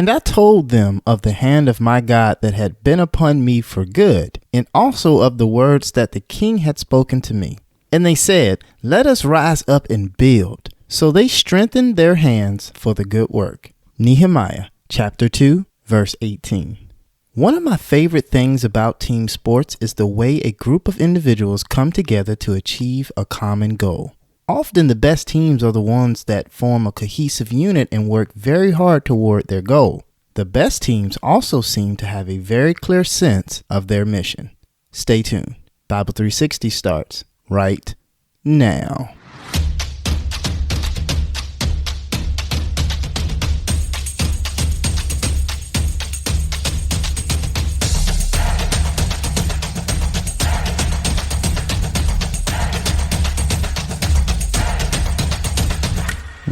And I told them of the hand of my God that had been upon me for good, and also of the words that the king had spoken to me. And they said, let us rise up and build. So they strengthened their hands for the good work. Nehemiah chapter 2, verse 18. One of my favorite things about team sports is the way a group of individuals come together to achieve a common goal. Often the best teams are the ones that form a cohesive unit and work very hard toward their goal. The best teams also seem to have a very clear sense of their mission. Stay tuned. Bible 360 starts right now.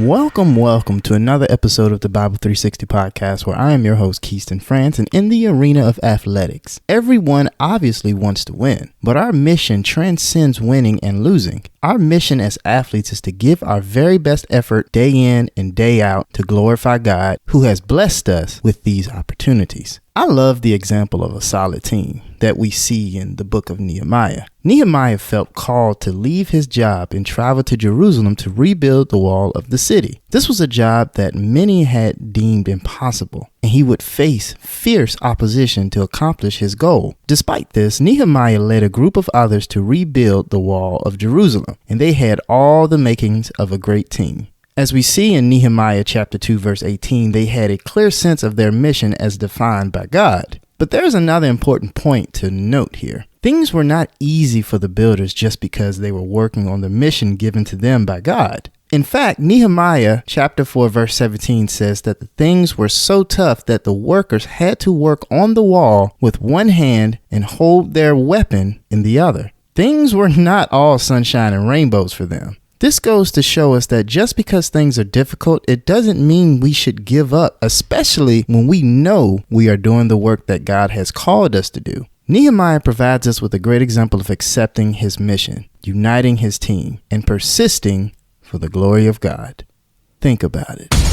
Welcome to another episode of the Bible 360 podcast, where I am your host, Keyston France, and in the arena of athletics, everyone obviously wants to win, but our mission transcends winning and losing. Our mission as athletes is to give our very best effort day in and day out to glorify God, who has blessed us with these opportunities. I love the example of a solid team that we see in the book of Nehemiah. Nehemiah felt called to leave his job and travel to Jerusalem to rebuild the wall of the city. This was a job that many had deemed impossible, and he would face fierce opposition to accomplish his goal. Despite this, Nehemiah led a group of others to rebuild the wall of Jerusalem, and they had all the makings of a great team. As we see in Nehemiah chapter 2, verse 18, they had a clear sense of their mission as defined by God. But there's another important point to note here. Things were not easy for the builders just because they were working on the mission given to them by God. In fact, Nehemiah chapter 4, verse 17 says that the things were so tough that the workers had to work on the wall with one hand and hold their weapon in the other. Things were not all sunshine and rainbows for them. This goes to show us that just because things are difficult, it doesn't mean we should give up, especially when we know we are doing the work that God has called us to do. Nehemiah provides us with a great example of accepting his mission, uniting his team, and persisting for the glory of God. Think about it.